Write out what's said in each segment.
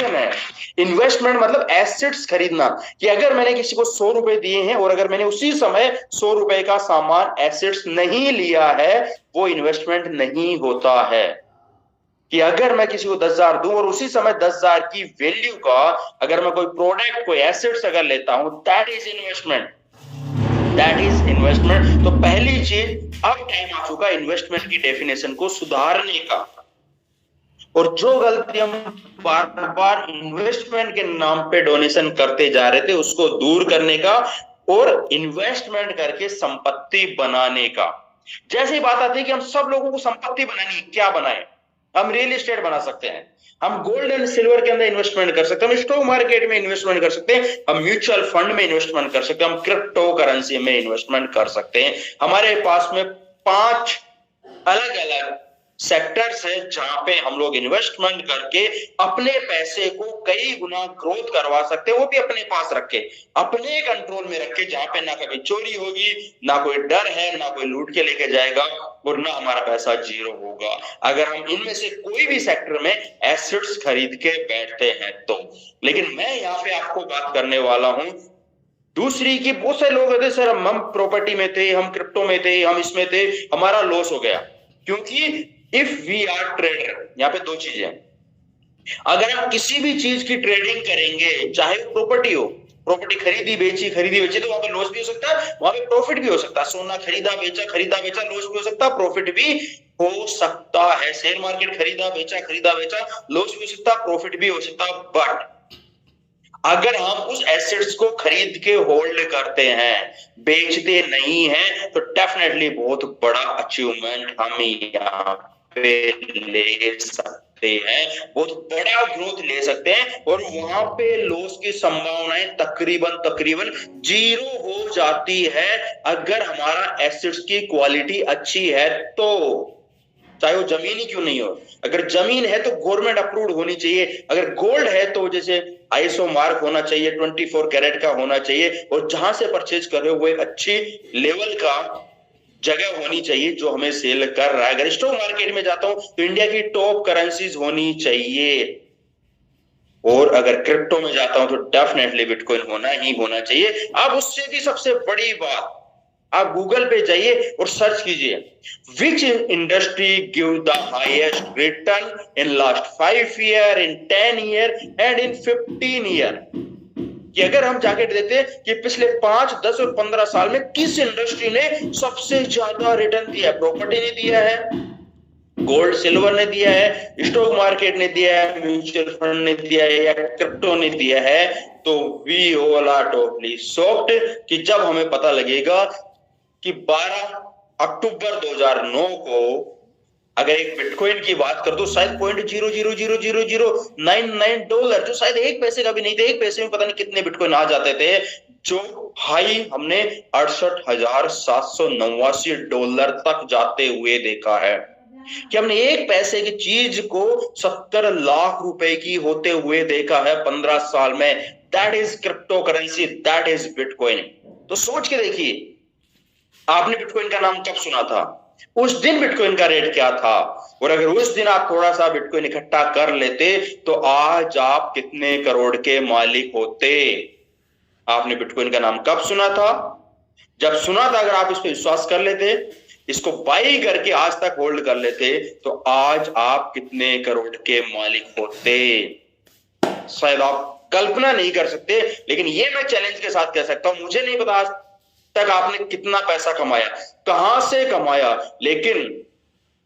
Investment है। Investment मतलब assets खरीदना, कि अगर मैंने किसी को 100 रुपए दिए हैं और अगर मैंने उसी समय 100 रुपए का सामान एसेट्स नहीं लिया है, वो इन्वेस्टमेंट नहीं होता है। कि अगर मैं किसी को 10,000 दूं और उसी समय 10,000 की वैल्यू का अगर मैं कोई प्रोडक्ट कोई एसेट्स अगर लेता हूं, that is investment, that is investment. तो पहली चीज, अब टाइम आ चुका इन्वेस्टमेंट की डेफिनेशन को सुधारने का, और जो गलती हम बार बार इन्वेस्टमेंट के नाम पे डोनेशन करते जा रहे थे उसको दूर करने का, और इन्वेस्टमेंट करके संपत्ति बनाने का। जैसी बात आती है कि हम सब लोगों को संपत्ति बनानी है, क्या बनाए? हम रियल एस्टेट बना सकते हैं, हम गोल्ड एंड सिल्वर के अंदर इन्वेस्टमेंट कर सकते हैं, हम स्टॉक मार्केट में इन्वेस्टमेंट कर सकते हैं, हम म्यूचुअल फंड में इन्वेस्टमेंट कर सकते हैं, हम क्रिप्टो करेंसी में इन्वेस्टमेंट कर सकते हैं। हमारे पास में 5 अलग अलग सेक्टर्स है जहां पे हम लोग इन्वेस्टमेंट करके अपने पैसे को कई गुना ग्रोथ करवा सकते हैं, वो भी अपने पास रखे, अपने कंट्रोल में रखे, जहां पे ना कभी चोरी होगी, ना कोई डर है, ना कोई लूट के लेके जाएगा, और ना हमारा पैसा जीरो होगा अगर हम इनमें से कोई भी सेक्टर में एसेट्स खरीद के बैठते हैं तो। लेकिन मैं यहाँ पे आपको बात करने वाला हूं दूसरी, की बहुत से लोग कहते सर हम प्रॉपर्टी में थे, हम क्रिप्टो में थे, हम इसमें थे, हमारा लॉस हो गया। क्योंकि इफ वी आर ट्रेडर, यहाँ पे 2 चीजें हैं, अगर हम किसी भी चीज की ट्रेडिंग करेंगे, चाहे प्रॉपर्टी हो, प्रॉपर्टी खरीदी बेची, तो वहां पे लॉस भी हो सकता है, वहां पे प्रॉफिट भी हो सकता है। सोना खरीदा बेचा लॉस भी हो सकता है, प्रॉफिट भी हो सकता है। शेयर मार्केट खरीदा बेचा लॉस भी हो सकता है, प्रॉफिट भी हो सकता है। बट अगर हम उस एसेट्स को खरीद के होल्ड करते हैं, बेचते नहीं हैं, तो डेफिनेटली बहुत बड़ा अचीवमेंट हम यहाँ पे ले सकते हैं, बहुत बड़ा ग्रोथ ले सकते हैं, और वहां पे लॉस की संभावनाएं तकरीबन जीरो हो जाती है अगर हमारा एसेट्स की क्वालिटी अच्छी है तो। चाहे वो जमीन ही क्यों नहीं हो, अगर जमीन है तो गवर्नमेंट अप्रूव्ड होनी चाहिए, अगर गोल्ड है तो जैसे आईएसओ मार्क होना चाहिए, 24 कैरेट का होना चाहिए, और जहां से परचेज कर रहे हो वो एक अच्छी लेवल का जगह होनी चाहिए जो हमें सेल कर रहा है। अगर स्टॉक मार्केट में जाता हूं तो इंडिया की टॉप करेंसीज होनी चाहिए, और अगर क्रिप्टो में जाता हूं तो डेफिनेटली बिटकॉइन होना ही होना चाहिए। अब उससे भी सबसे बड़ी बात, आप गूगल पे जाइए और सर्च कीजिए विच industry give the highest return in last 5 year, in 10 year and in 15 year. कि अगर हम जाके देते कि पिछले 5, 10 और 15 साल में किस इंडस्ट्री ने सबसे ज्यादा रिटर्न दिया है, प्रॉपर्टी ने दिया है, गोल्ड सिल्वर ने दिया है, स्टॉक मार्केट ने दिया है, म्यूचुअल फंड ने दिया है, या क्रिप्टो ने दिया है, तो we all are totally shocked कि जब हमें पता लगेगा कि 12 अक्टूबर 2009 को अगर एक बिटकॉइन की बात कर दो शायद $0.0000099, जो शायद 1 पैसे का भी नहीं थे, 1 पैसे में पता नहीं कितने बिटकॉइन आ जाते थे, जो हाई हमने $68,789 तक जाते हुए देखा है। कि हमने 1 पैसे की चीज को 70 लाख रुपए की होते हुए देखा है 15 साल में। That is crypto currency, that is bitcoin. तो सोच के देखिए, आपने बिटकॉइन का नाम कब सुना था, उस दिन बिटकॉइन का रेट क्या था, और अगर उस दिन आप थोड़ा सा बिटकॉइन इकट्ठा कर लेते तो आज आप कितने करोड़ के मालिक होते। आपने बिटकॉइन का नाम कब सुना था? जब सुना था, अगर आप इस पर विश्वास कर लेते, इसको बाई करके आज तक होल्ड कर लेते, तो आज आप कितने करोड़ के मालिक होते, शायद आप कल्पना नहीं कर सकते। लेकिन ये मैं चैलेंज के साथ कह सकता हूं, मुझे नहीं पता आज तक आपने कितना पैसा कमाया, कहां से कमाया, लेकिन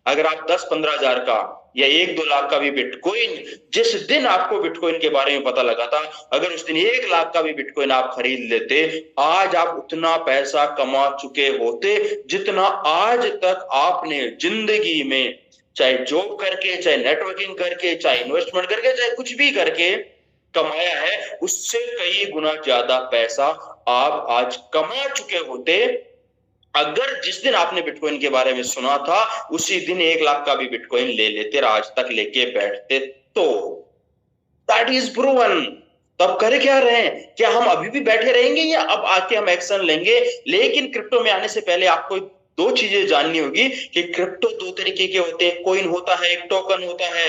अगर आप 10-15 हजार का या 1-2 लाख का भी बिटकॉइन, जिस दिन आपको बिटकॉइन के बारे में पता लगा था, अगर उस दिन 1 लाख का भी बिटकॉइन आप खरीद लेते, आज आप उतना पैसा कमा चुके होते जितना आज तक आपने जिंदगी में, चाहे जॉब करके, चाहे नेटवर्किंग करके, चाहे इन्वेस्टमेंट करके, चाहे कुछ भी करके कमाया है, उससे कई गुना ज्यादा पैसा आप आज कमा चुके होते अगर जिस दिन आपने बिटकॉइन के बारे में सुना था उसी दिन 1 लाख का भी बिटकॉइन ले लेते और आज तक लेके बैठते तो। That is proven. तो अब कर क्या रहे हैं, क्या हम अभी भी बैठे रहेंगे या अब आके हम एक्शन लेंगे? लेकिन क्रिप्टो में आने से पहले आपको 2 चीजें जाननी होगी कि क्रिप्टो 2 तरीके के होते हैं, कॉइन होता है, एक टोकन होता है।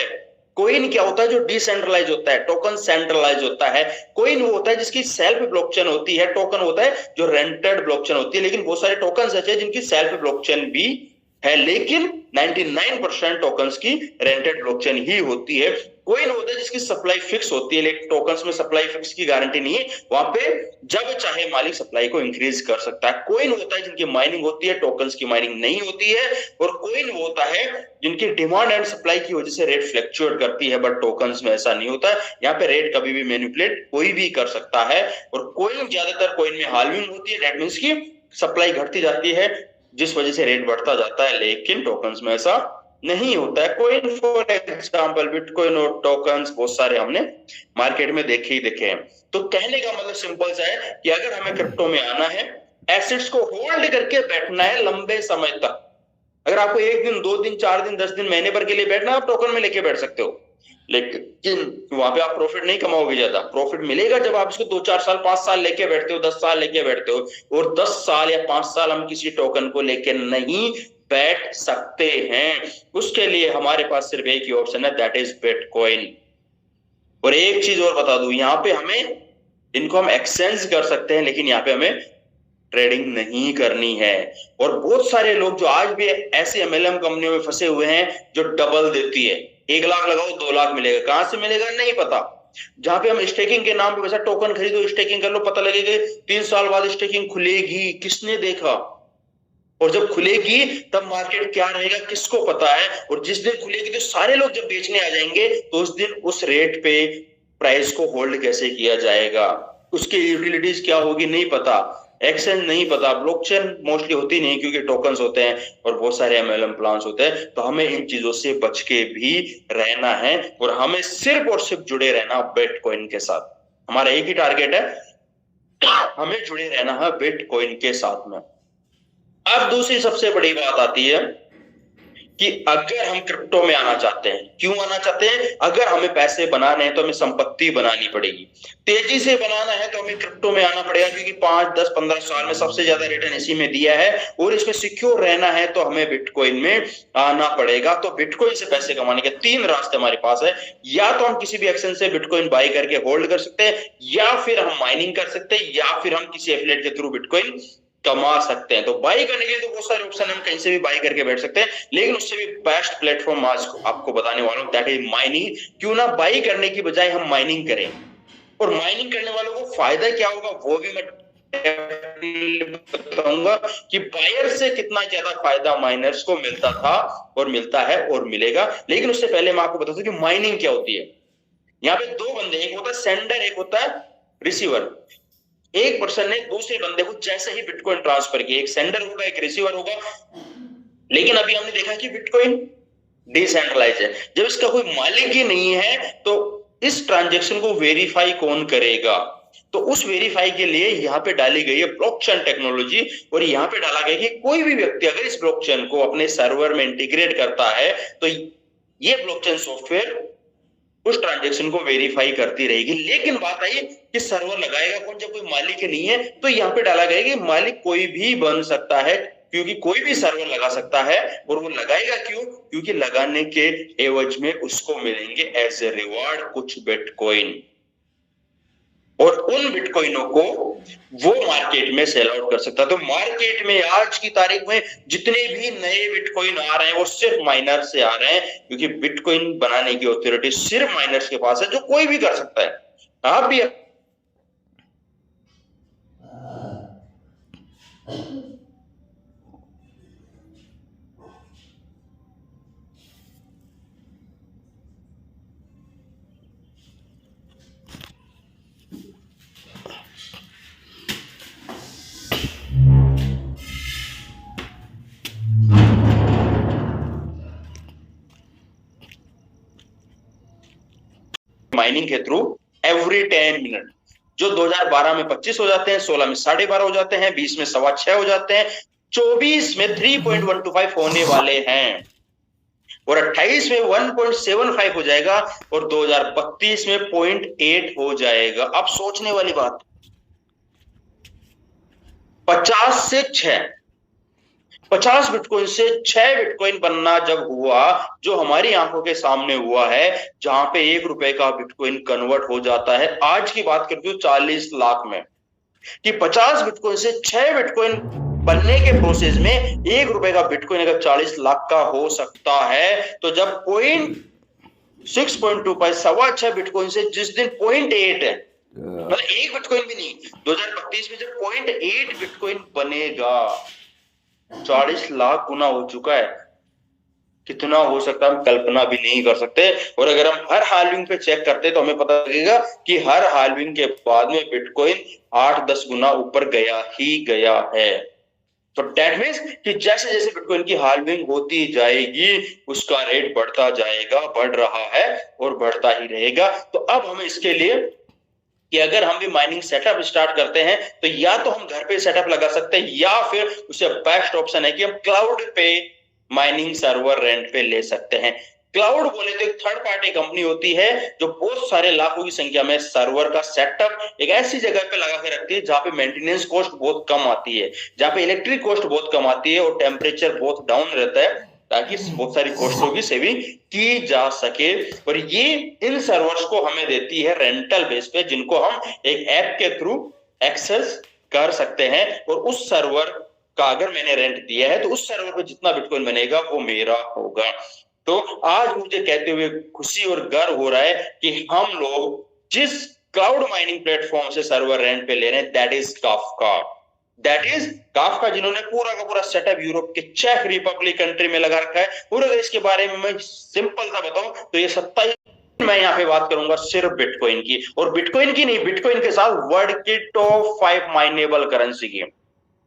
कोइन क्या होता है? जो डिसेंट्रलाइज होता है। टोकन सेंट्रलाइज होता है। कोइन वो होता है जिसकी सेल्फ ब्लॉकचेन होती है। टोकन होता है जो रेंटेड ब्लॉकचेन होती है। लेकिन बहुत सारे टोकन ऐसे हैं जिनकी सेल्फ ब्लॉकचेन भी है, लेकिन 99% टोकन्स की रेंटेड ब्लॉकचेन ही होती है। कोइन होता है जिसकी सप्लाई फिक्स होती है, लेकिन टोकन्स में सप्लाई फिक्स की गारंटी नहीं है। वहां पे जब चाहे मालिक सप्लाई को इंक्रीज कर सकता है। कोइन होता है जिनकी माइनिंग होती है, टोकन्स की माइनिंग नहीं होती है। और कोइन वो होता है जिनकी डिमांड एंड सप्लाई की वजह से रेट फ्लक्चुएट करती है, बट टोकन्स में ऐसा नहीं होता है। यहाँ पे रेट कभी भी मैनिपुलेट कोई भी कर सकता है। और कोइन ज्यादातर कोइन में हाल्विंग होती है, दैट मींस की सप्लाई घटती जाती है जिस वजह से रेट बढ़ता जाता है, लेकिन टोकन्स में ऐसा नहीं होता है। कोइन फॉर एग्जांपल बिटकॉइन और टोकन्स बहुत सारे हमने मार्केट में देखे हैं। तो कहने का मतलब सिंपल सा है कि अगर हमें क्रिप्टो में आना है, एसेट्स को होल्ड करके बैठना है लंबे समय तक। अगर आपको 1 दिन 2 दिन 4 दिन 10 दिन महीने भर के लिए बैठना है, आप टोकन में लेके बैठ सकते हो, लेकिन वहां पे आप प्रॉफिट नहीं कमाओगे। ज्यादा प्रॉफिट मिलेगा जब आप इसको 2-4 साल 5 साल लेके बैठते हो, 10 साल लेके बैठते हो। और 10 साल या 5 साल हम किसी टोकन को लेके नहीं बैठ सकते हैं। उसके लिए हमारे पास सिर्फ एक ही ऑप्शन है, दैट इज बिटकॉइन। और एक चीज और बता दूं, यहाँ पे हमें इनको हम एक्सचेंज कर सकते हैं, लेकिन यहाँ पे हमें ट्रेडिंग नहीं करनी है। और बहुत सारे लोग जो आज भी ऐसी एमएलएम कंपनियों में फंसे हुए हैं जो डबल देती है, 1 लाख लगाओ 2 लाख मिलेगा, कहां से मिलेगा नहीं पता। जहां पे हम स्टेकिंग के नाम पे वैसा टोकन खरीदो, स्टेकिंग कर लो, पता लगेगा 3 साल बाद स्टेकिंग खुलेगी, किसने देखा। और जब खुलेगी तब मार्केट क्या रहेगा किसको पता है। और जिस दिन खुलेगी तो सारे लोग जब बेचने आ जाएंगे, तो उस दिन उस रेट पे प्राइस को होल्ड कैसे किया जाएगा, उसकी यूटिलिटीज क्या होगी नहीं पता, एक्सचेंज नहीं पता, ब्लॉकचेन मोस्टली होती नहीं क्योंकि टोकन्स होते हैं और बहुत सारे एमएलएम प्लान्स होते हैं। तो हमें इन चीजों से बच के भी रहना है और हमें सिर्फ और सिर्फ जुड़े रहना बिटकॉइन के साथ। हमारा एक ही टारगेट है, हमें जुड़े रहना है बिटकॉइन के साथ में। अब दूसरी सबसे बड़ी बात आती है कि अगर हम क्रिप्टो में आना चाहते हैं, क्यों आना चाहते हैं? अगर हमें पैसे बनाने हैं तो हमें संपत्ति बनानी पड़ेगी। तेजी से बनाना है तो हमें क्रिप्टो में आना पड़ेगा, क्योंकि 5, 10, 15 साल में सबसे ज्यादा रिटर्न इसी में दिया है। और इसमें सिक्योर रहना है तो हमें बिटकॉइन में आना पड़ेगा। तो बिटकॉइन से पैसे कमाने के 3 रास्ते हमारे पास है। या तो हम किसी भी एक्सचेंज से बिटकॉइन बाई करके होल्ड कर सकते हैं, या फिर हम माइनिंग कर सकते हैं, या फिर हम किसी एफिलिएट के थ्रू बिटकॉइन कमा सकते हैं। तो बाई करने के लिए तो बहुत सारे ऑप्शन, हम कहीं से भी बाई करके बैठ सकते हैं, लेकिन उससे भी बेस्ट प्लेटफॉर्म आज आपको बताने वाला हूं, दैट इज माइनिंग। क्यों ना बाई करने की बजाय हम माइनिंग करें। और माइनिंग करने वालों को फायदा क्या होगा वो भी मैं बताऊंगा कि बायर से कितना ज्यादा फायदा माइनर्स को मिलता था और मिलता है और मिलेगा। लेकिन उससे पहले मैं आपको बता दूं कि माइनिंग क्या होती है। यहाँ पे 2 बंदे, एक होता है सेंडर, एक होता है रिसीवर। एक पर्सन ने दूसरे बंदे को जैसे ही बिटकॉइन ट्रांसफर किया, एक सेंडर होगा एक रिसीवर होगा। लेकिन अभी हमने देखा कि बिटकॉइन डिसेंट्रलाइज है। जब इसका कोई मालिक ही नहीं है तो इस ट्रांजैक्शन को वेरीफाई कौन करेगा? तो उस वेरीफाई के लिए यहाँ पे डाली गई है ब्लॉकचेन टेक्नोलॉजी। और यहाँ पे डाला गया कि कोई भी व्यक्ति अगर इस ब्लॉकचेन को अपने सर्वर में इंटीग्रेट करता है तो ये ब्लॉकचेन सॉफ्टवेयर उस ट्रांजैक्शन को वेरीफाई करती रहेगी। लेकिन बात आई कि सर्वर लगाएगा कौन जब कोई मालिक नहीं है? तो यहाँ पे डाला गया कि मालिक कोई भी बन सकता है, क्योंकि कोई भी सर्वर लगा सकता है। और वो लगाएगा क्यों? क्योंकि लगाने के एवज में उसको मिलेंगे एज ए रिवार्ड कुछ बिटकॉइन, और उन बिटकॉइनों को वो मार्केट में सेल आउट कर सकता है। तो मार्केट में आज की तारीख में जितने भी नए बिटकॉइन आ रहे हैं वो सिर्फ माइनर से आ रहे हैं, क्योंकि बिटकॉइन बनाने की ऑथोरिटी सिर्फ माइनर्स के पास है, जो कोई भी कर सकता है। आप भी माइनिंग के थ्रू एवरी 10 मिनट, जो 2012 में 25 हो जाते हैं, 16 में 12.5 हो जाते हैं, 20 में 6.25 हो जाते हैं, 24 में 3.125 होने वाले हैं, और 28 में 1.75 हो जाएगा, और 2032 में 0.8 हो जाएगा। अब सोचने वाली बात, 50 से 6 50 बिटकॉइन से 6 बिटकॉइन बनना जब हुआ, जो हमारी आंखों के सामने हुआ है, जहां पे 1 रुपए का बिटकॉइन कन्वर्ट हो जाता है, आज की बात करती हूँ 40 लाख में, कि 50 बिटकॉइन से 6 बिटकॉइन बनने के प्रोसेस में 1 रुपए का बिटकॉइन अगर 40 लाख का हो सकता है, तो जब पॉइंट 6.25 6.25 बिटकॉइन से जिस दिन 0.8 है, मतलब एक बिटकॉइन भी नहीं, 2032 में जब 0.8 बिटकॉइन बनेगा, 40 लाख गुना हो चुका है। कितना हो सकता है हम कल्पना भी नहीं कर सकते। और अगर हम हर हाल्विंग पे चेक करते तो हमें पता लगेगा कि हर हाल्विंग के बाद में बिटकॉइन 8-10 गुना ऊपर गया ही गया है। तो डेट मीन्स कि जैसे जैसे बिटकॉइन की हाल्विंग होती जाएगी, उसका रेट बढ़ता जाएगा, बढ़ रहा है और बढ़ता ही रहेगा। तो अब हमें इसके लिए कि अगर हम भी माइनिंग सेटअप स्टार्ट करते हैं, तो या तो हम घर पे सेटअप लगा सकते हैं, या फिर उससे बेस्ट ऑप्शन है कि हम क्लाउड पे माइनिंग सर्वर रेंट पे ले सकते हैं। क्लाउड बोले तो एक थर्ड पार्टी कंपनी होती है जो बहुत सारे लाखों की संख्या में सर्वर का सेटअप एक ऐसी जगह पे लगा के रखती है जहां पे मेंटेनेंस कॉस्ट बहुत कम आती है, जहां पे इलेक्ट्रिक कॉस्ट बहुत कम आती है और टेम्परेचर बहुत डाउन रहता है, ताकि बहुत सारी कॉस्टों की सेविंग की जा सके। और ये इन सर्वर्स को हमें देती है रेंटल बेस पे, जिनको हम एक ऐप के थ्रू एक्सेस कर सकते हैं। और उस सर्वर का अगर मैंने रेंट दिया है, तो उस सर्वर पे जितना बिटकॉइन बनेगा वो मेरा होगा। तो आज मुझे कहते हुए खुशी और गर्व हो रहा है कि हम लोग जिस क्लाउड माइनिंग प्लेटफॉर्म से सर्वर रेंट पे ले रहे हैं, दैट इज काफका, जिन्होंने पूरा का पूरा सेटअप यूरोप के चेक रिपब्लिक कंट्री में लगा रखा है। और अगर इसके बारे में मैं सिंपल सा बताऊं तो ये 27, मैं यहाँ पे बात करूंगा सिर्फ बिटकॉइन की, और बिटकॉइन की नहीं, बिटकॉइन के साथ वर्ल्ड की टॉप 5 माइनेबल करेंसी की।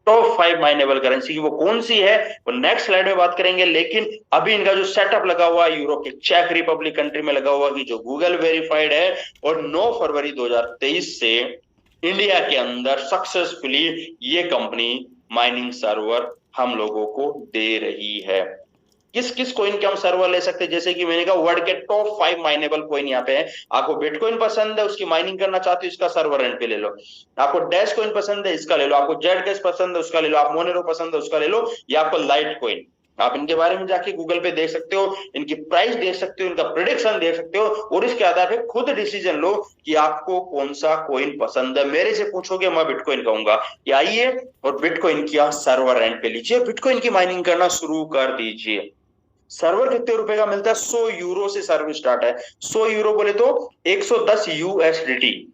टॉप 5 माइनेबल करेंसी की वो कौन सी है, वो नेक्स्ट स्लाइड में बात करेंगे। लेकिन अभी इनका जो सेटअप लगा हुआ है यूरोप के चेक रिपब्लिक कंट्री में लगा हुआ, कि जो गूगल वेरीफाइड है, और 9 फरवरी 2023 से इंडिया के अंदर सक्सेसफुली ये कंपनी माइनिंग सर्वर हम लोगों को दे रही है। किस किस कॉइन के हम सर्वर ले सकते हैं, जैसे कि मैंने कहा वर्ल्ड के टॉप 5 माइनेबल कॉइन यहाँ पे है। आपको बिटकॉइन पसंद है, उसकी माइनिंग करना चाहते हो, इसका सर्वर रेंट पे ले लो। आपको डैश कॉइन पसंद है, इसका ले लो। आपको जेड कैश पसंद है, उसका ले लो। आप मोनेरो पसंद है, उसका ले लो। या आपको लाइट कॉइन, आप इनके बारे में जाके गूगल पे देख सकते हो, इनकी प्राइस देख सकते हो, इनका प्रिडिक्शन देख सकते हो, और इसके आधार पे खुद डिसीजन लो कि आपको कौन सा कॉइन पसंद है। मेरे से पूछोगे, मैं बिटकॉइन कहूंगा कि आइए और बिटकॉइन की सर्वर रेंट पे लीजिए, बिटकॉइन की माइनिंग करना शुरू कर दीजिए। सर्वर कितने रुपए का मिलता है, 100 यूरो से सर्वर स्टार्ट है। 100 यूरो बोले तो 110 यूएसडीटी।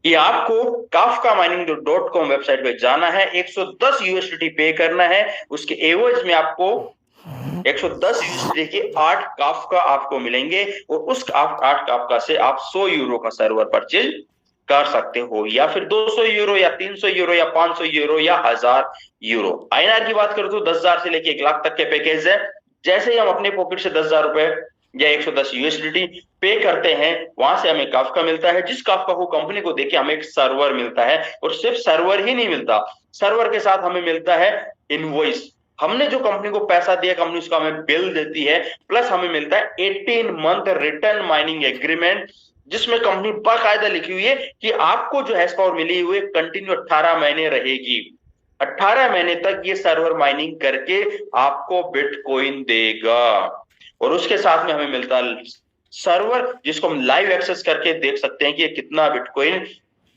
ये आपको Kafka mining dot com website पे जाना है, 110 यूएसडीटी पे करना है। उसके एवज में आपको 110 यूएसडीटी के 8 काफका आपको मिलेंगे, और उस 8 काफका से आप 100 यूरो का सर्वर परचेज कर सकते हो, या फिर 200 यूरो या 300 यूरो या 500 यूरो या 1000 यूरो। आईएनआर की बात करूं तो 10,000 से लेके 1 लाख तक के पैकेज है। जैसे ही हम अपने पॉकेट से 10,000 रुपए या 110 यूएसडीटी पे करते हैं, वहां से हमें काफका मिलता है, जिस काफका को कंपनी को देके हमें एक सर्वर मिलता है। और सिर्फ सर्वर ही नहीं मिलता, सर्वर के साथ हमें मिलता है इनवॉइस। हमने जो कंपनी को पैसा दिया, कंपनी उसका हमें बिल देती है, प्लस हमें मिलता है 18 मंथ रिटर्न माइनिंग एग्रीमेंट, जिसमें कंपनी बाकायदा लिखी हुई है कि आपको जो हैश पावर मिली हुई कंटिन्यू 18 महीने रहेगी। 18 महीने तक ये सर्वर माइनिंग करके आपको बिटकॉइन देगा। और उसके साथ में हमें मिलता है सर्वर, जिसको हम लाइव एक्सेस करके देख सकते हैं कि ये कितना bitcoin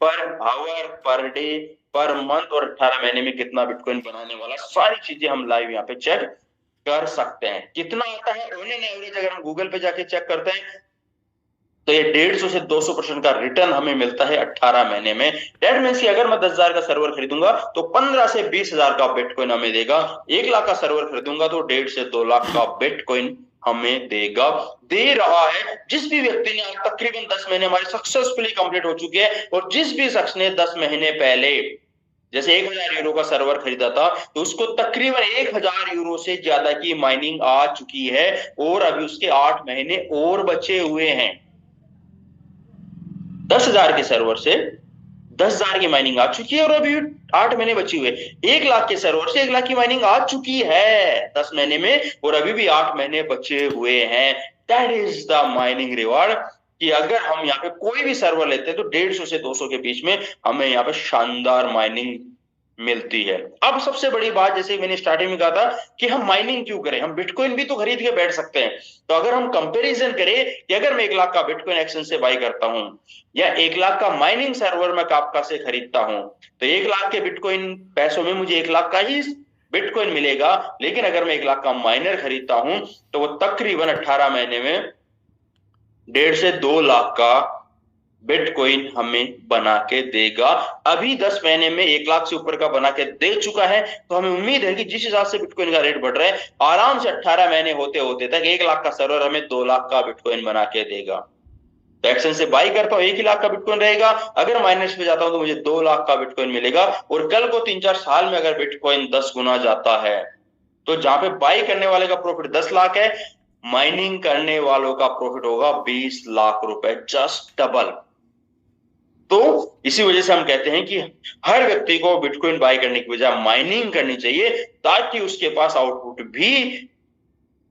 per hour, per day, per month, और 18 महीने में कितना बिटकॉइन बनाने वाला, सारी चीजें हम लाइव यहाँ पे चेक कर सकते हैं। कितना आता है ऑन एन एवरेज, अगर हम गूगल पे जाके चेक करते हैं तो ये 150 से 200% का रिटर्न हमें मिलता है 18 महीने में। डेट मीन्स अगर मैं 10,000 का सर्वर खरीदूंगा तो 15 से 20,000 का बिटकॉइन हमें देगा। 1 लाख का सर्वर खरीदूंगा तो 1.5 से 2 लाख का बिटकॉइन हमें देगा, दे रहा है। जिस भी व्यक्ति ने आज तकरीबन 10 महीने हमारे सक्सेसफुली कंप्लीट हो चुके हैं, और जिस भी शख्स ने 10 महीने पहले जैसे 1,000 यूरो का सर्वर खरीदा था, तो उसको तकरीबन 1,000 यूरो से ज्यादा की माइनिंग आ चुकी है, और अभी उसके 8 महीने और बचे हुए हैं। 10,000 के सर्वर से 10,000 की माइनिंग आ चुकी है, और अभी 8 महीने बची हुए। 1 लाख के सर्वर से 1 लाख की माइनिंग आ चुकी है 10 महीने में, और अभी भी 8 महीने बचे हुए हैं। That is the mining reward, कि अगर हम यहाँ पे कोई भी सर्वर लेते हैं तो 150 से 200 के बीच में हमें यहाँ पे शानदार माइनिंग मिलती है। अब सबसे बड़ी बात, जैसे मैंने स्टार्टिंग में कहा था कि हम माइनिंग क्यों करें, हम बिटकॉइन भी तो खरीद के बैठ सकते हैं। तो अगर हम कंपैरिजन करें कि अगर मैं 1 लाख का बिटकॉइन एक्सचेंज से बाई करता हूं या 1 लाख का माइनिंग सर्वर में काफका से खरीदता हूं, तो 1 लाख के बिटकॉइन पैसों में मुझे 1 लाख का ही बिटकॉइन मिलेगा। लेकिन अगर मैं 1 लाख का माइनर खरीदता हूं तो वो तकरीबन 18 महीने में 1.5 से 2 लाख का बिटकॉइन हमें बना के देगा। अभी 10 महीने में 1 लाख से ऊपर का बना के दे चुका है। तो हमें उम्मीद है कि जिस हिसाब से बिटकॉइन का रेट बढ़ रहा है, आराम से 18 महीने होते होते तक 1 लाख का सर्वर हमें 2 लाख का बिटकॉइन बना के देगा। तो एक्सचेंज से बाई करता हूं 1 ही लाख का बिटकॉइन रहेगा, अगर माइनस पे जाता हूं तो मुझे 2 लाख का बिटकॉइन मिलेगा। और कल को 3-4 साल में अगर बिटकॉइन 10 गुना जाता है, तो जहां पे बाई करने वाले का प्रॉफिट 10 लाख है, माइनिंग करने वालों का प्रॉफिट होगा 20 लाख रुपए, जस्ट डबल। तो इसी वजह से हम कहते हैं कि हर व्यक्ति को बिटकॉइन बाय करने की बजाय माइनिंग करनी चाहिए, ताकि उसके पास आउटपुट भी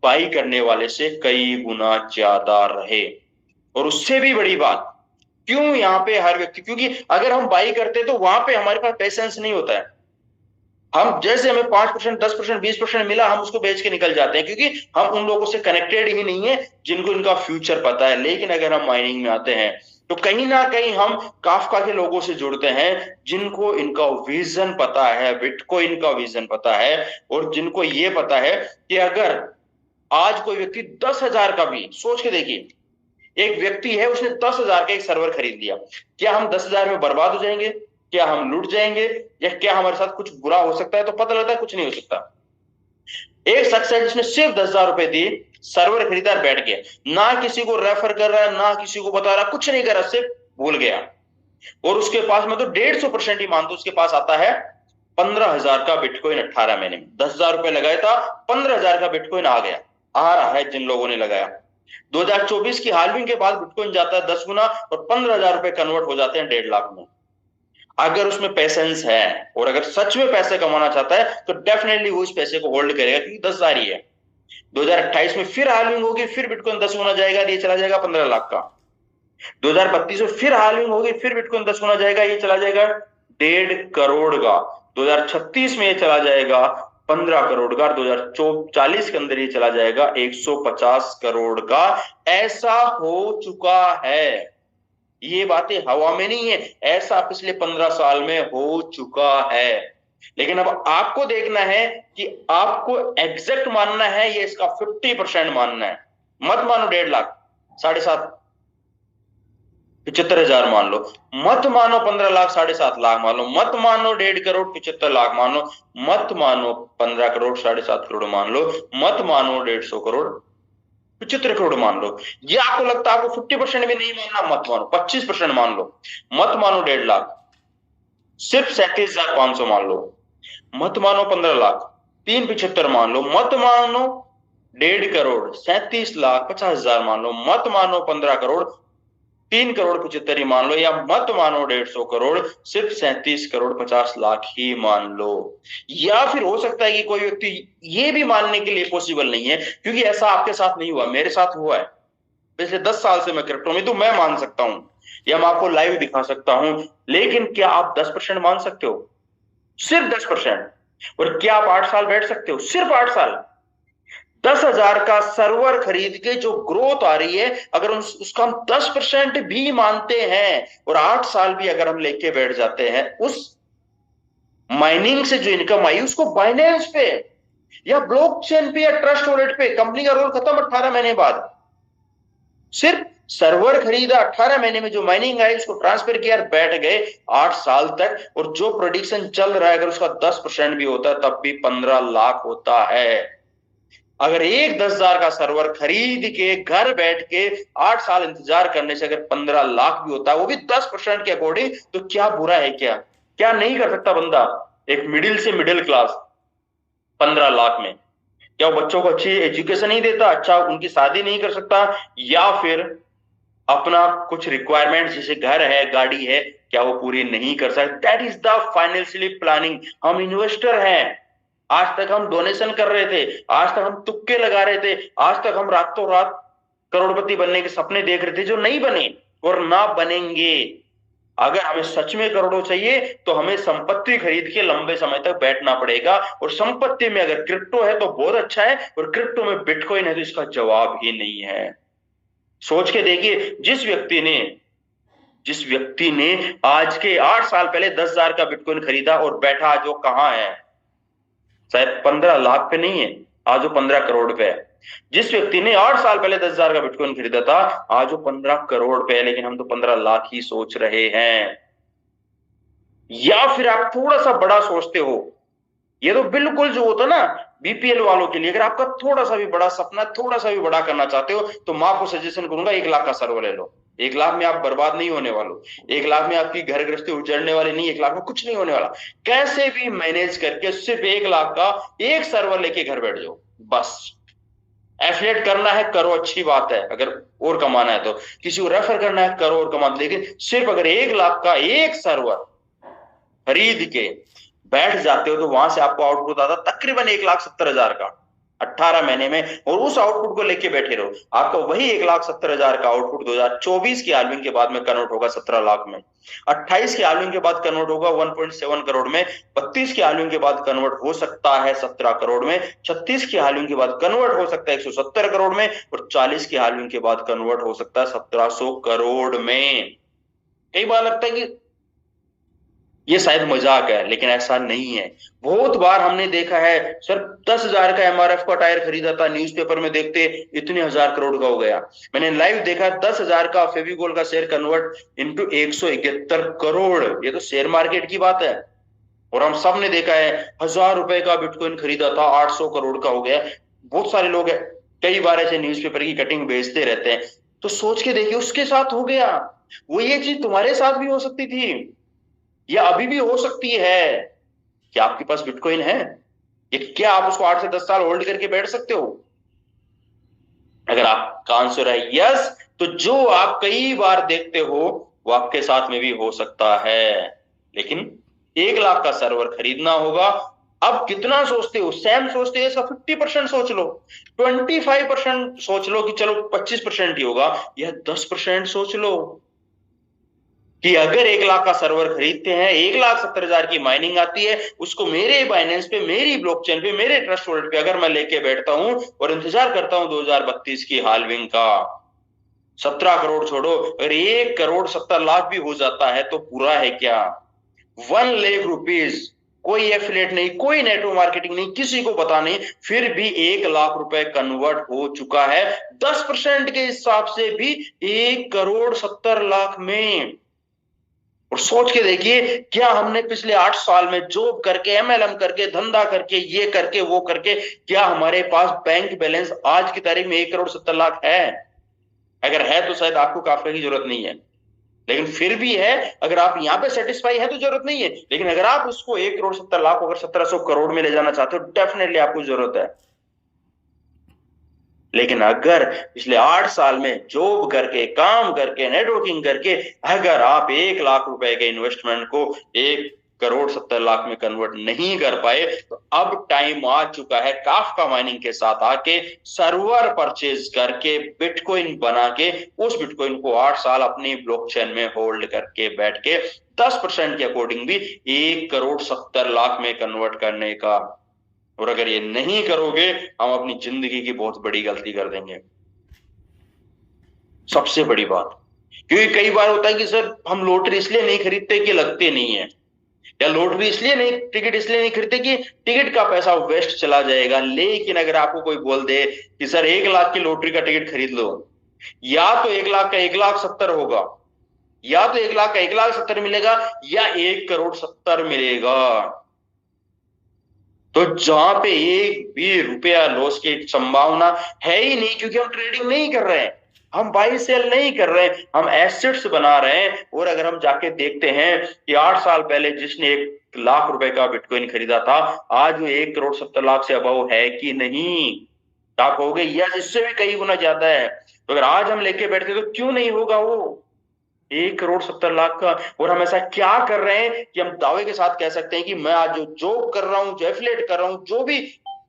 बाई करने वाले से कई गुना ज्यादा रहे। और उससे भी बड़ी बात, क्यों यहाँ पे हर व्यक्ति, क्योंकि अगर हम बाई करते तो वहां पे हमारे पास पेशेंस नहीं होता है। हम जैसे हमें 5%, 10%, 20% मिला, हम उसको बेच के निकल जाते हैं, क्योंकि हम उन लोगों से कनेक्टेड ही नहीं है जिनको इनका फ्यूचर पता है। लेकिन अगर हम माइनिंग में आते हैं तो कहीं ना कहीं हम काफका के लोगों से जुड़ते हैं, जिनको इनका विजन पता है, बिटकॉइन का विजन पता है, और जिनको ये पता है कि अगर आज कोई व्यक्ति 10,000 का भी, सोच के देखिए, एक व्यक्ति है उसने 10,000 का एक सर्वर खरीद लिया, क्या हम 10,000 में बर्बाद हो जाएंगे? क्या हम लूट जाएंगे? या क्या हमारे साथ कुछ बुरा हो सकता है? तो पता लगता है कुछ नहीं हो सकता। एक शख्स है जिसने सिर्फ 10,000 रुपए दिए, सर्वर खरीदा और बैठ गया, ना किसी को रेफर कर रहा है, ना किसी को बता रहा, कुछ नहीं कर रहा, सिर्फ भूल गया। और उसके पास, मैं तो 150% ही मानता हूं, उसके पास आता है 15,000 का बिटकॉइन 18 महीने में। 10,000 रुपए लगाया था, 15,000 का बिटकॉइन आ गया, आ रहा है जिन लोगों ने लगाया। 2024 की हालविंग के बाद बिटकॉइन जाता है 10 गुना, और 15,000 रुपए कन्वर्ट हो जाते हैं 1.5 लाख में। अगर उसमें पेशेंस है और अगर सच में पैसे कमाना चाहता है, तो डेफिनेटली वो इस पैसे को होल्ड करेगा, क्योंकि 10,000 ही है। 2028 में फिर हालविंग होगी, फिर बिटकॉइन 10 गुना जाएगा, ये चला जाएगा 15 लाख का। 2032 में फिर हालविंग होगी, फिर बिटकॉइन 10 गुना जाएगा, ये चला जाएगा 1.5 करोड़ का। 2036 में ये चला जाएगा 15 करोड़ का। 2040 के अंदर ये चला जाएगा 150 करोड़ का। ऐसा हो चुका है, ये बातें हवा में नहीं है, ऐसा पिछले 15 साल में हो चुका है। लेकिन अब आपको देखना है कि आपको एग्जैक्ट मानना है या इसका 50% मानना है। मत मानो 1.5 लाख, 7.5, 75,000 मान लो, मत मानो 15 लाख, 7.5 लाख मान लो, मत मानो 1.5 करोड़ 75 लाख मान लो, मत मानो 15 करोड़ 7.5 करोड़ मान लो, मत मानो 150 करोड़ 75 करोड़ मान लो। ये आपको लगता है आपको 50% भी नहीं मानना, मत मानो, 25% मान लो। मत मानो 1.5 लाख, सिर्फ 37,500 मान लो। मत मानो 15 लाख, 375 मान लो। मत मानो 1.5 करोड़ 37,50,000 मान लो। मत मानो 15 करोड़ 3 करोड़ 75 ही मान लो। या मत मानो 150 करोड़, सिर्फ 37 करोड़ 50 लाख ही मान लो। या फिर हो सकता है कि कोई व्यक्ति ये भी मानने के लिए पॉसिबल नहीं है, क्योंकि ऐसा आपके साथ नहीं हुआ, मेरे साथ हुआ है। पिछले 10 साल से मैं क्रिप्टो में, तो मैं मान सकता हूं, या मैं आपको लाइव दिखा सकता हूं। लेकिन क्या आप 10% मान सकते हो? सिर्फ 10%। और क्या आप 8 साल बैठ सकते हो? सिर्फ 8 साल। 10,000 का सर्वर खरीद के जो ग्रोथ आ रही है, अगर उसका हम 10% भी मानते हैं और 8 साल भी अगर हम लेके बैठ जाते हैं, उस माइनिंग से जो इनकम आई उसको बाइनेंस पे या ब्लॉकचेन पे या ट्रस्ट वॉलेट पे, कंपनी का रोल खत्म 18 महीने बाद। सिर्फ सर्वर खरीदा, 18 महीने में जो माइनिंग आई उसको ट्रांसफर किया, बैठ गए 8 साल तक। और जो प्रोडिक्शन चल रहा है, अगर उसका 10% भी होता है तब भी 15 लाख होता है। अगर एक 10,000 का सर्वर खरीद के घर बैठ के 8 साल इंतजार करने से अगर 15 लाख भी होता है, वो भी 10% के अकॉर्डिंग, तो क्या बुरा है? क्या क्या नहीं कर सकता बंदा, एक मिडिल से मिडिल क्लास 15 लाख में? क्या वो बच्चों को अच्छी एजुकेशन नहीं देता, अच्छा उनकी शादी नहीं कर सकता, या फिर अपना कुछ रिक्वायरमेंट जैसे घर है, गाड़ी है, क्या वो पूरी नहीं कर सकता? That is the financially planning. हम इन्वेस्टर हैं। आज तक हम डोनेशन कर रहे थे, आज तक हम तुक्के लगा रहे थे, आज तक हम रातों रात करोड़पति बनने के सपने देख रहे थे, जो नहीं बने और ना बनेंगे। अगर हमें सच में करोड़ों चाहिए तो हमें संपत्ति खरीद के लंबे समय तक बैठना पड़ेगा, और संपत्ति में अगर क्रिप्टो है तो बहुत अच्छा है, और क्रिप्टो में बिटकॉइन है तो इसका जवाब ही नहीं है। सोच के देखिए, जिस व्यक्ति ने आज के 8 साल पहले 10,000 का बिटकॉइन खरीदा और बैठा, आज वो कहां है? शायद 15 लाख पे नहीं है, आज वो 15 करोड़ पे है। जिस व्यक्ति ने 8 साल पहले 10,000 का बिटकॉइन खरीदा था, आज वो 15 करोड़ पे है, लेकिन हम तो 15 लाख ही सोच रहे हैं। या फिर आप थोड़ा सा बड़ा सोचते हो, ये तो बिल्कुल जो होता ना बीपीएल वालों के लिए, अगर आपका थोड़ा सा भी बड़ा सपना, थोड़ा सा भी बड़ा करना चाहते हो, तो मैं आपको सजेशन करूंगा 1 लाख का सर्वर ले लो। 1 लाख में आप बर्बाद नहीं होने वाले, 1 लाख में आपकी घर गृहस्थी उजड़ने वाली नहीं, 1 लाख में कुछ नहीं होने वाला। कैसे भी मैनेज करके सिर्फ 1 लाख का एक सर्वर लेके घर बैठ जाओ बस। एफिलिएट करना है करो, अच्छी बात है, अगर और कमाना है तो किसी को रेफर करना है करो और कमा, लेकिन सिर्फ अगर 1 लाख का एक सर्वर खरीद के बैठ जाते हो तो वहां से आपको आउटपुट आता तकरीबन 1,70,000 का 18 महीने में, और उस आउटपुट को लेके बैठे रहो, आपका वही 1,70,000 का आउटपुट 2024 की हाल्विंग के बाद में कन्वर्ट होगा 17 लाख में, 28 की हाल्विंग के बाद कन्वर्ट होगा 1.7 करोड़ में, 32 की हाल्विंग के बाद कन्वर्ट हो सकता है 17 करोड़ में, 36 की हाल्विंग के बाद कन्वर्ट हो सकता है 170 करोड़ में, और 40 की हाल्विंग के बाद कन्वर्ट हो सकता है 1700 करोड़ में। कई बार लगता है कि ये शायद मजाक है, लेकिन ऐसा नहीं है। बहुत बार हमने देखा है, सर 10,000 का एमआरएफ का टायर खरीदा था, न्यूज़पेपर में देखते इतने 1,000 करोड़ का हो गया। मैंने लाइव देखा 10,000 का फेविकोल का शेयर कन्वर्ट इनटू 171 करोड़। ये तो शेयर मार्केट की बात है। और हम सब ने देखा है, 1,000 रुपए का बिटकॉइन खरीदा था 800 करोड़ का हो गया। बहुत सारे लोग है, कई बार ऐसे न्यूज़पेपर की कटिंग बेचते रहते हैं। तो सोच के देखिए, उसके साथ हो गया, वो ये चीज तुम्हारे साथ भी हो सकती थी, या अभी भी हो सकती है। क्या आपके पास बिटकॉइन है? ये क्या आप उसको 8 से 10 साल होल्ड करके बैठ सकते हो? अगर आपका आंसर है यस, तो जो आप कई बार देखते हो वो आपके साथ में भी हो सकता है। लेकिन 1 लाख का सर्वर खरीदना होगा। अब कितना सोचते हो? सैम सोचते हैं इसका 50% सोच लो, 25% सोच लो कि चलो 25% ही होगा, या 10% सोच लो कि अगर 1 लाख का सर्वर खरीदते हैं, 1,70,000 की माइनिंग आती है, उसको मेरे बाइनेंस पे, मेरी ब्लॉकचेन पे, मेरे ट्रस्ट वॉलेट पे अगर मैं लेके बैठता हूं और इंतजार करता हूं 2032 की हाल्विंग का, 17 करोड़ छोड़ो, अगर 1,70,00,000 भी हो जाता है तो पूरा है क्या? 1,00,000 रुपीज, कोई एफिलिएट नहीं, कोई नेटवर्क मार्केटिंग नहीं, किसी को पता नहीं, फिर भी 1 लाख रुपए कन्वर्ट हो चुका है। 10% के हिसाब से भी 1,70,00,000 में। और सोच के देखिए, क्या हमने पिछले 8 साल में जॉब करके, एमएलएम करके, धंधा करके, ये करके, वो करके, क्या हमारे पास बैंक बैलेंस आज की तारीख में 1,70,00,000 है? अगर है तो शायद आपको काफी की जरूरत नहीं है, लेकिन फिर भी है। अगर आप यहां पे सेटिस्फाई है तो जरूरत नहीं है, लेकिन अगर आप उसको 1,70,00,000 अगर 1,700 करोड़ में ले जाना चाहते हो, डेफिनेटली आपको जरूरत है। लेकिन अगर पिछले 8 साल में जॉब करके, काम करके, नेटवर्किंग करके, अगर आप 1 लाख रुपए के इन्वेस्टमेंट को 1,70,00,000 में कन्वर्ट नहीं कर पाए, तो अब टाइम आ चुका है काफका माइनिंग के साथ आके सर्वर परचेज करके, बिटकॉइन बना के, उस बिटकॉइन को 8 साल अपनी ब्लॉकचेन में होल्ड करके बैठ के 10% के अकॉर्डिंग भी 1,70,00,000 में कन्वर्ट करने का। और अगर ये नहीं करोगे, हम अपनी जिंदगी की बहुत बड़ी गलती कर देंगे, सबसे बड़ी बात। क्योंकि कई बार होता है कि सर हम लॉटरी इसलिए नहीं खरीदते कि लगते नहीं है, या लॉटरी इसलिए नहीं, टिकट इसलिए नहीं खरीदते कि टिकट का पैसा वेस्ट चला जाएगा। लेकिन अगर आपको कोई बोल दे कि सर 1 लाख की लॉटरी का टिकट खरीद लो, या तो 1 लाख का 1,70,000 होगा, या तो 1 लाख का 1,70,000 मिलेगा, या 1,70,00,000 मिलेगा। तो जहां पे एक भी रुपया लॉस की संभावना है ही नहीं, क्योंकि हम ट्रेडिंग नहीं कर रहे हैं, हम बाई सेल नहीं कर रहे हैं, हम एसेट्स बना रहे हैं। और अगर हम जाके देखते हैं कि 8 साल पहले जिसने 1 लाख रुपए का बिटकॉइन खरीदा था, आज वो 1,70,00,000 से अबव है कि नहीं? आप कहोगे यस, इससे भी कई गुना ज्यादा है। तो अगर आज हम लेके बैठते तो क्यों नहीं होगा वो 1,70,00,000 का? और हम ऐसा क्या कर रहे हैं कि हम दावे के साथ कह सकते हैं कि मैं आज जो जॉब कर रहा हूं, जो एफिलिएट कर रहा हूं, जो भी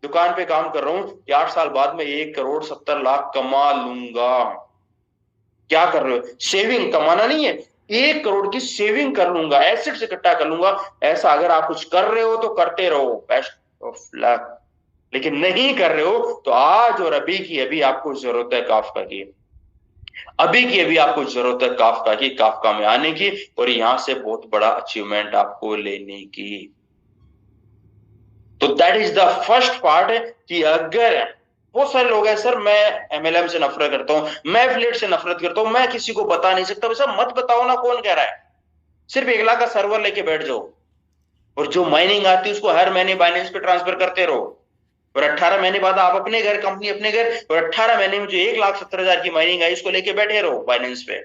दुकान पे काम कर रहा हूं, कि 8 साल बाद में 1,70,00,000 कमा लूंगा? क्या कर रहे हो? सेविंग, कमाना नहीं है, 1 करोड़ की सेविंग कर लूंगा, एसेट्स इकट्ठा कर लूंगा। ऐसा अगर आप कुछ कर रहे हो तो करते रहो, बेस्ट ऑफ लक। लेकिन नहीं कर रहे हो तो आज और अभी की अभी आपको जरूरत है काफका की, अभी की अभी आपको जरूरत है काफका की, काफका में आने की और यहां से बहुत बड़ा अचीवमेंट आपको लेने की। तो that is the first part कि अगर बहुत सारे लोग हैं सर मैं एमएलएम से नफरत करता हूं, मैं एफिलिएट से नफरत करता हूं, मैं किसी को बता नहीं सकता। वैसा मत बताओ ना, कौन कह रहा है? सिर्फ 1 लाख का सर्वर लेके बैठ जाओ और जो माइनिंग आती है उसको हर महीने बाइनेंस पे ट्रांसफर करते रहो और 18 महीने बाद आप अपने घर, कंपनी अपने घर, और 18 महीने में जो 1,70,000 की माइनिंग आई उसको लेके बैठे रहो बाइनेंस पे,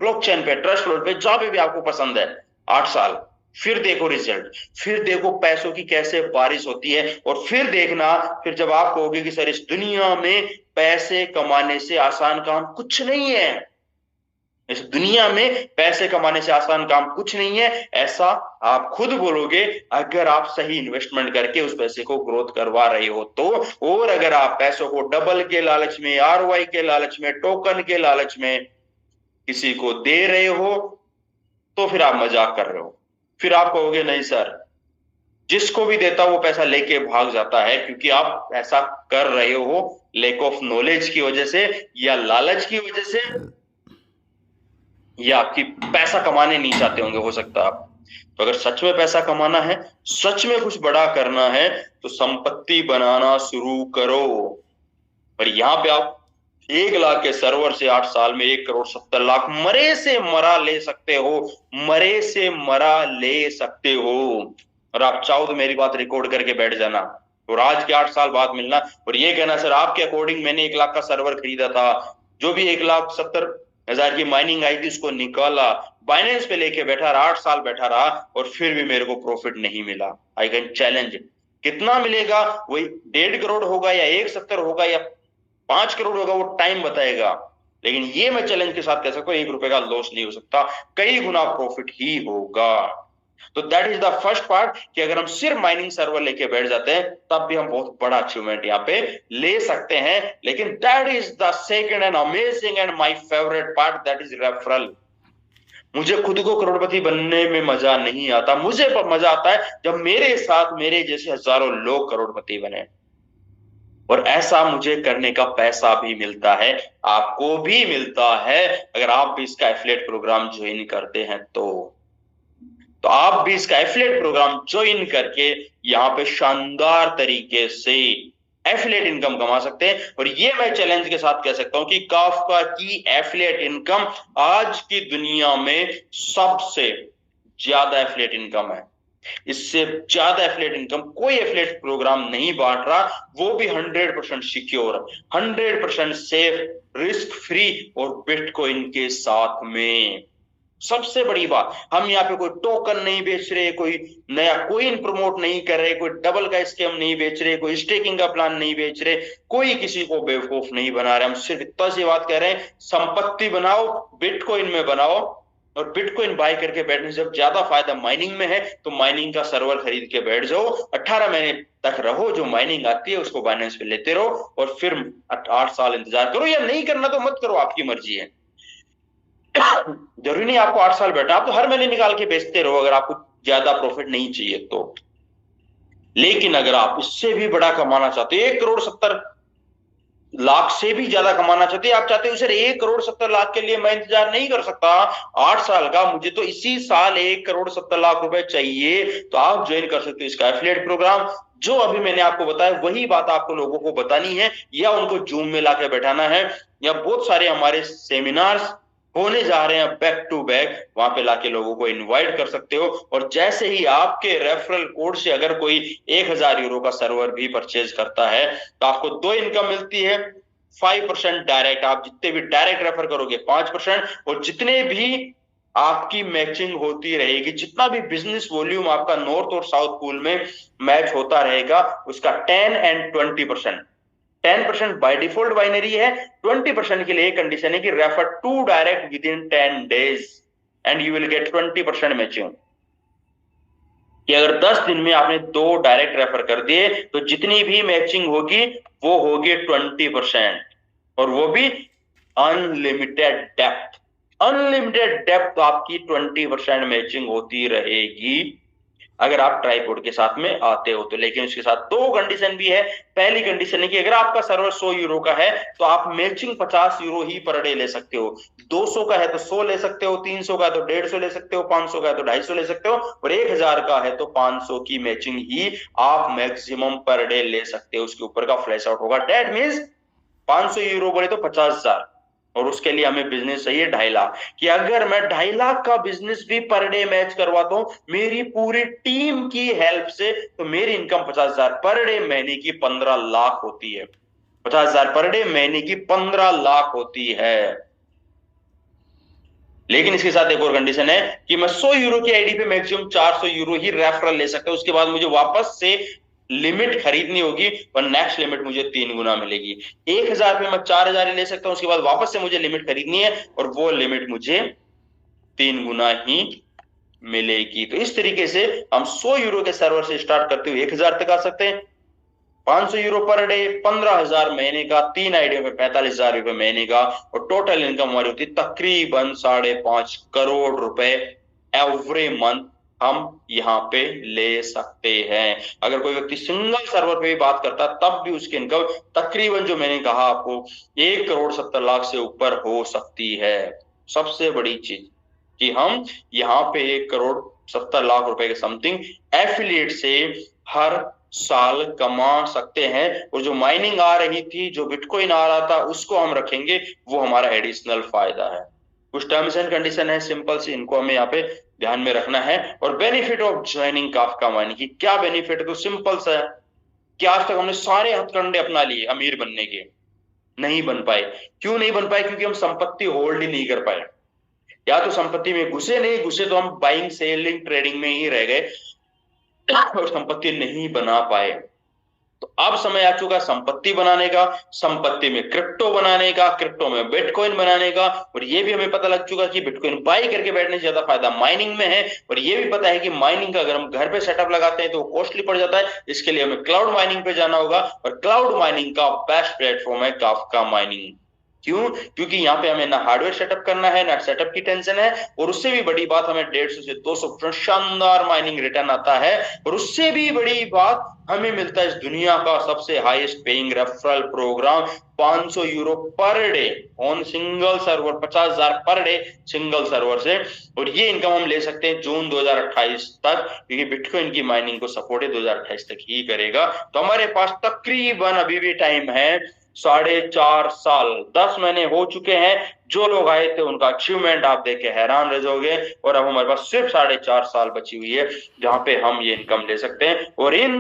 ब्लॉकचेन पे, ट्रस्ट फ्लोट पे, जहां पे भी आपको पसंद है। 8 साल, फिर देखो रिजल्ट, फिर देखो पैसों की कैसे बारिश होती है। और फिर देखना, फिर जब आप कहोगे कि सर इस दुनिया में पैसे कमाने से आसान काम कुछ नहीं है, इस दुनिया में पैसे कमाने से आसान काम कुछ नहीं है, ऐसा आप खुद बोलोगे अगर आप सही इन्वेस्टमेंट करके उस पैसे को ग्रोथ करवा रहे हो तो। और अगर आप पैसों को डबल के लालच में, आरओआई के लालच में, टोकन के लालच में किसी को दे रहे हो तो फिर आप मजाक कर रहे हो। फिर आप कहोगे नहीं सर, जिसको भी देता वो पैसा लेके भाग जाता है, क्योंकि आप ऐसा कर रहे हो लैक ऑफ नॉलेज की वजह से या लालच की वजह से, या आपकी पैसा कमाने नहीं चाहते होंगे, हो सकता है आप। तो अगर सच में पैसा कमाना है, सच में कुछ बड़ा करना है तो संपत्ति बनाना शुरू करो। और यहां पे आप 1 लाख के सर्वर से 8 साल में 1,70,00,000 मरे से मरा ले सकते हो, मरे से मरा ले सकते हो। और आप चाहो तो मेरी बात रिकॉर्ड करके बैठ जाना और आज के 8 साल बाद मिलना और ये कहना सर आपके अकॉर्डिंग मैंने 1 लाख का सर्वर खरीदा था, जो भी 1,70,000 की माइनिंग आई थी उसको निकाला, बाइनेंस पे लेके बैठा रहा, 8 साल बैठा रहा और फिर भी मेरे को प्रॉफिट नहीं मिला। आई कैन चैलेंज, कितना मिलेगा? वही 1.5 करोड़ होगा या 1,70 होगा या 5 करोड़ होगा, वो टाइम बताएगा। लेकिन ये मैं चैलेंज के साथ कह सकता हूं 1 रुपए का लॉस नहीं हो सकता, कई गुना प्रॉफिट ही होगा। तो that is the first part कि अगर हम सिर्फ माइनिंग सर्वर लेके बैठ जाते हैं तब भी हम बहुत बड़ा अचीवमेंट यहाँ पे ले सकते हैं। लेकिन that is the second and amazing and my favourite part, that is referral. मुझे खुद को करोड़पति बनने में मजा नहीं आता, मुझे मजा आता है जब मेरे साथ मेरे जैसे हजारों लोग करोड़पति बने। और ऐसा मुझे करने का पैसा भी मिलता है, आपको भी मिलता है अगर आप भी इसका एफिलिएट प्रोग्राम ज्वाइन करते हैं तो आप भी इसका एफिलिएट प्रोग्राम ज्वाइन करके यहाँ पे शानदार तरीके से एफिलिएट इनकम कमा सकते हैं। और ये मैं चैलेंज के साथ कह सकता हूं कि काफका की एफिलिएट इनकम आज की दुनिया में सबसे ज्यादा एफिलिएट इनकम है। इससे ज्यादा एफिलिएट इनकम कोई एफिलिएट प्रोग्राम नहीं बांट रहा, वो भी 100% सिक्योर, 100% सेफ, रिस्क फ्री और बिटकॉइन के साथ में। सबसे बड़ी बात, हम यहाँ पे कोई टोकन नहीं बेच रहे, कोई नया कोइन प्रमोट नहीं कर रहे, कोई डबल का स्कैम नहीं बेच रहे, कोई स्टेकिंग का प्लान नहीं बेच रहे, कोई किसी को बेवकूफ नहीं बना रहे। हम सिर्फ इतना सी बात कह रहे हैं, संपत्ति बनाओ, बिटकॉइन में बनाओ और बिटकॉइन बाय करके बैठने से जब ज्यादा फायदा माइनिंग में है तो माइनिंग का सर्वर खरीद के बैठ जाओ, 18 महीने तक रहो, जो माइनिंग आती है उसको बाइनेंस पे लेते रहो और फिर 8 साल इंतजार करो, या नहीं करना तो मत करो, आपकी मर्जी है। जरूरी नहीं आपको 8 साल बैठना, आप तो हर महीने निकाल के बेचते रहो अगर आपको ज्यादा प्रॉफिट नहीं चाहिए तो। लेकिन अगर आप इससे भी बड़ा कमाना चाहते हो, 1,70,00,000 से भी ज्यादा कमाना चाहते हैं, आप चाहते हो सर 1,70,00,000 के लिए मैं इंतजार नहीं कर सकता 8 साल का, मुझे तो इसी साल 1,70,00,000 रुपए चाहिए, तो आप ज्वाइन कर सकते हो इसका एफिलिएट प्रोग्राम। जो अभी मैंने आपको बताया वही बात आपको लोगों को बतानी है या उनको जूम में लाके बैठाना है, या बहुत सारे हमारे सेमिनार्स होने जा रहे हैं बैक टू बैक, वहां पे लाके लोगों को इनवाइट कर सकते हो। और जैसे ही आपके रेफरल कोड से अगर कोई 1,000 यूरो का सर्वर भी परचेज करता है तो आपको 2 इनकम मिलती है, 5% डायरेक्ट, आप जितने भी डायरेक्ट रेफर करोगे 5%, और जितने भी आपकी मैचिंग होती रहेगी, जितना भी बिजनेस वॉल्यूम आपका नॉर्थ और साउथ पूल में मैच होता रहेगा उसका 10 एंड 20%। 10% बाय डिफॉल्ट बाइनरी है, 20% के लिए कंडीशन है कि refer 2 direct with in 10 days and you will get 20% matching. कि अगर 10 दिन में आपने 2 डायरेक्ट रेफर कर दिए तो जितनी भी मैचिंग होगी वो होगी 20%, और वो भी अनलिमिटेड डेप्थ, अनलिमिटेड डेप्थ आपकी 20% मैचिंग होती रहेगी अगर आप ट्राइपॉड के साथ में आते हो तो। लेकिन उसके साथ दो कंडीशन भी है। पहली कंडीशन है कि अगर आपका सर्वर 100 यूरो का है तो आप मैचिंग 50 यूरो ही पर डे ले सकते हो। 200 का है तो 100 ले सकते हो, 300 का है तो 150 ले सकते हो, 500 का है तो 250 ले सकते हो, और 1000 का है तो 500 की मैचिंग ही आप मैक्सिमम पर डे ले सकते हो। उसके ऊपर का फ्लैश आउट होगा। डेट मीन्स 500 यूरो बोले तो 50,000, और उसके लिए हमें बिजनेस चाहिए 2.5 लाख। कि अगर मैं 2.5 लाख का बिजनेस भी पर डे मैच करवाता हूं मेरी पूरी टीम की हेल्प से, तो मेरी इनकम 50,000 पर डे महीने की 15 लाख होती है। 50,000 पर डे महीने की 15 लाख होती है। लेकिन इसके साथ एक और कंडीशन है कि मैं 100 यूरो की आईडी पे मैक्सिमम 400 यूरो ही रेफरल ले सकता हूं। उसके बाद मुझे वापस से लिमिट खरीदनी होगी और नेक्स्ट लिमिट मुझे 3 गुना मिलेगी। 1,000 पे मैं 4,000 ही ले सकता हूं, उसके बाद वापस से मुझे लिमिट खरीदनी है और वो लिमिट मुझे 3 गुना ही मिलेगी। तो इस तरीके से हम 100 यूरो के सर्वर से स्टार्ट करते हुए 1,000 तक आ सकते हैं। 500 यूरो पर डे, 15,000 महीने का, 3 आईडिया में 45,000 रुपए महीने का, और टोटल इनकम हमारी होती है तकरीबन 5.5 करोड़ रुपए एवरी मंथ हम यहाँ पे ले सकते हैं। अगर कोई व्यक्ति सिंगल सर्वर पे भी बात करता तब भी उसकी इनकम तकरीबन, जो मैंने कहा आपको, 1,70,00,000 से ऊपर हो सकती है। सबसे बड़ी चीज कि हम यहाँ पे 1,70,00,000 रुपए के समथिंग एफिलिएट से हर साल कमा सकते हैं। और जो माइनिंग आ रही थी, जो बिटकॉइन आ रहा था, उसको हम रखेंगे, वो हमारा एडिशनल फायदा है। कुछ टर्म्स एंड कंडीशन है सिंपल सी, इनको हमें यहाँ पे ध्यान में रखना है। और benefit of joining Kafka mining की क्या बेनिफिट है, तो सिंपल सा है कि आज तक हमने सारे हथकंडे अपना लिए अमीर बनने के, नहीं बन पाए। क्यों नहीं बन पाए? क्योंकि हम संपत्ति होल्ड ही नहीं कर पाए। या तो संपत्ति में घुसे नहीं घुसे तो हम बाइंग सेलिंग ट्रेडिंग में ही रह गए और संपत्ति नहीं बना पाए। तो अब समय आ चुका संपत्ति बनाने का, संपत्ति में क्रिप्टो बनाने का, क्रिप्टो में बिटकॉइन बनाने का। और ये भी हमें पता लग चुका कि बिटकॉइन बाई करके बैठने से ज्यादा फायदा माइनिंग में है। और ये भी पता है कि माइनिंग का अगर हम घर पे सेटअप लगाते हैं तो कॉस्टली पड़ जाता है। इसके लिए हमें क्लाउड माइनिंग पे जाना होगा, और क्लाउड माइनिंग का बेस्ट प्लेटफॉर्म है काफका माइनिंग। क्यों? क्योंकि यहाँ पे हमें ना हार्डवेयर सेटअप करना है, ना सेटअप की टेंशन है, और उससे भी बड़ी बात हमें 150 से 200% शानदार माइनिंग रिटर्न आता है। और उससे भी बड़ी बात हमें मिलता है इस दुनिया का सबसे highest paying referral program, 500 euro per day on single server, 50,000 per day single server से। और ये इनकम हम ले सकते हैं जून 2028 तक, क्योंकि बिटकॉइन की माइनिंग को सपोर्ट 2028 तक ही करेगा। तो हमारे पास तकरीबन अभी भी टाइम है 4.5 साल, 10 महीने हो चुके हैं। जो लोग आए थे उनका अचीवमेंट आप देख के हैरान रह जाओगे। और अब हमारे पास सिर्फ 4.5 साल बची हुई है जहां पे हम ये इनकम ले सकते हैं। और इन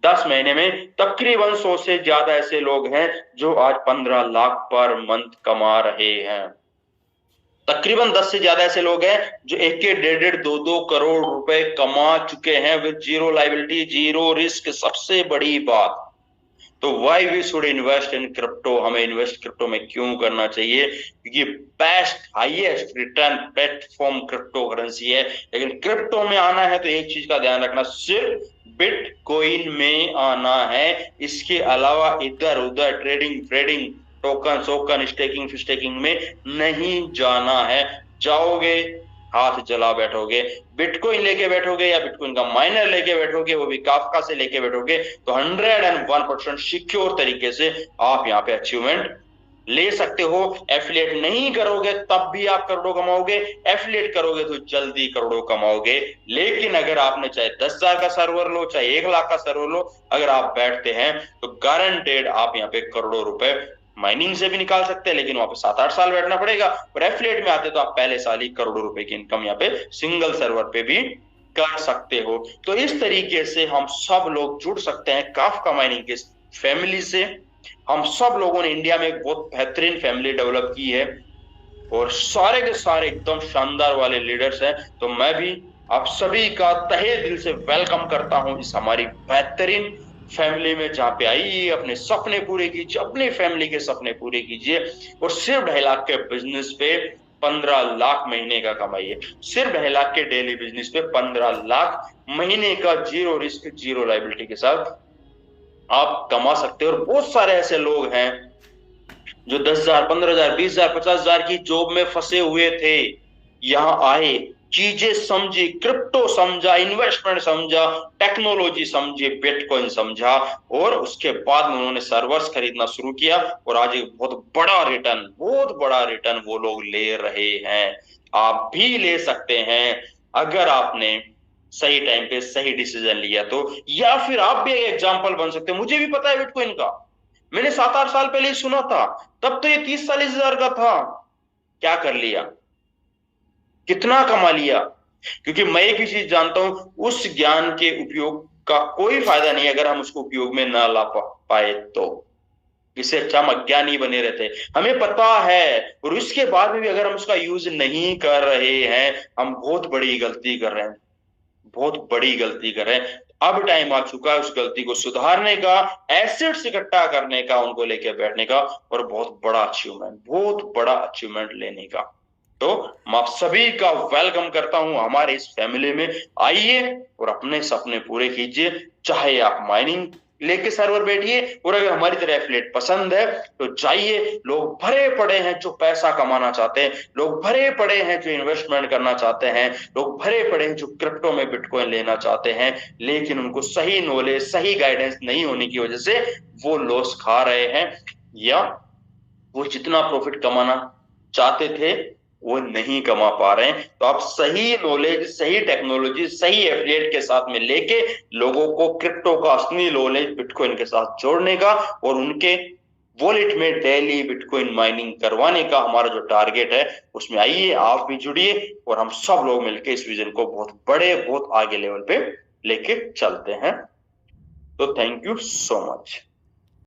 10 महीने में तकरीबन 100 से ज्यादा ऐसे लोग हैं जो आज 15 लाख पर मंथ कमा रहे हैं। तकरीबन 10 से ज्यादा ऐसे लोग हैं जो 1-1.5-2 करोड़ रुपए कमा चुके हैं with zero liability, zero risk. सबसे बड़ी बात, तो why we should invest in crypto, हमें इन्वेस्ट क्रिप्टो में क्यों करना चाहिए? क्योंकि best highest return platform cryptocurrency है। लेकिन क्रिप्टो में आना है तो एक चीज का ध्यान रखना, सिर्फ बिटकॉइन में आना है। इसके अलावा इधर उधर ट्रेडिंग टोकन स्टेकिंग में नहीं जाना है। जाओगे हाथ जला बैठोगे। बिटकॉइन लेके बैठोगे या बिटकॉइन का माइनर लेके बैठोगे, वो भी काफका से लेके बैठोगे, तो 101% सिक्योर तरीके से आप यहाँ पे अचीवमेंट ले सकते हो। एफिलिएट नहीं करोगे तब भी आप करोड़ों कमाओगे, एफिलिएट करोगे तो जल्दी करोड़ों कमाओगे। लेकिन अगर आपने चाहे 10,000 का सर्वर लो, चाहे 1 लाख का सर्वर लो, अगर आप बैठते हैं तो गारंटेड आप यहाँ पे करोड़ों रुपए माइनिंग से भी निकाल सकते हैं। लेकिन वहां पे 7-8 साल बैठना पड़ेगा। और एफिलिएट में आते तो आप पहले साल ही करोड़ों रुपए की इनकम यहाँ पे सिंगल सर्वर पे भी कर सकते हो। तो इस तरीके से हम सब लोग जुड़ सकते हैं काफका माइनिंग के फैमिली से। हम सब लोगों ने इंडिया में एक बहुत बेहतरीन फैमिली डेवलप की है और सारे के सारे एकदम शानदार वाले लीडर्स हैं। तो मैं भी आप सभी का तहे दिल से वेलकम करता हूं इस हमारी बेहतरीन फैमिली में, जहां पे आइए, अपने सपने पूरे कीजिए, अपनी फैमिली के सपने पूरे कीजिए। और सिर्फ 2.5 लाख के बिजनेस पे 15 लाख महीने का कमाइए। सिर्फ 2.5 लाख के डेली बिजनेस पे 15 लाख महीने का जीरो रिस्क जीरो लाइबिलिटी के साथ आप कमा सकते हो। और बहुत सारे ऐसे लोग हैं जो 10,000, 15,000, 20,000, 50,000 की जॉब में फंसे हुए थे, यहां आए, चीजें समझी, क्रिप्टो समझा, इन्वेस्टमेंट समझा, टेक्नोलॉजी समझी, बिटकॉइन समझा, और उसके बाद में उन्होंने सर्वर्स खरीदना शुरू किया, और आज एक बहुत बड़ा रिटर्न वो लोग ले रहे हैं। आप भी ले सकते हैं अगर आपने सही टाइम पे सही डिसीजन लिया तो। या फिर आप भी एक एग्जाम्पल बन सकते हैं। मुझे भी पता है बिटकॉइन का, मैंने 7-8 साल पहले ही सुना था, तब तो ये 30-40 हजार का था। क्या कर लिया, कितना कमा लिया। क्योंकि मैं एक ही चीज जानता हूं, उस ज्ञान के उपयोग का कोई फायदा नहीं अगर हम उसको उपयोग में ना ला पाए तो। इससे अच्छा हम अज्ञानी बने रहते। हमें पता है, और उसके बाद में भी अगर हम उसका यूज नहीं कर रहे हैं, हम बहुत बड़ी गलती कर रहे हैं, बहुत बड़ी गलती कर रहे हैं। अब टाइम आ चुका है उस गलती को सुधारने का, एसेट्स इकट्ठा करने का, उनको लेके बैठने का, और बहुत बड़ा अचीवमेंट लेने का। तो मैं आप सभी का वेलकम करता हूं हमारे इस फैमिली में। आइए और अपने सपने पूरे कीजिए। चाहे आप माइनिंग लेके सर्वर बैठिए, और अगर हमारी तरह एफिलिएट पसंद है तो जाइए। लोग भरे पड़े हैं जो पैसा कमाना चाहते हैं, लोग भरे पड़े हैं जो इन्वेस्टमेंट करना चाहते हैं, लोग भरे पड़े हैं जो क्रिप्टो में बिटकॉइन लेना चाहते हैं, लेकिन उनको सही नॉलेज, सही गाइडेंस नहीं होने की वजह से वो लॉस खा रहे हैं, या वो जितना प्रॉफिट कमाना चाहते थे वो नहीं कमा पा रहे हैं। तो आप सही नॉलेज, सही टेक्नोलॉजी, सही एफिलिएट के साथ में लेके लोगों को क्रिप्टो का असली नॉलेज बिटकॉइन के साथ जोड़ने का, और उनके वॉलेट में डेली बिटकॉइन माइनिंग करवाने का हमारा जो टारगेट है, उसमें आइए आप भी जुड़िए, और हम सब लोग मिलकर इस विजन को बहुत बड़े, बहुत आगे लेवल पे लेके चलते हैं। तो थैंक यू सो मच।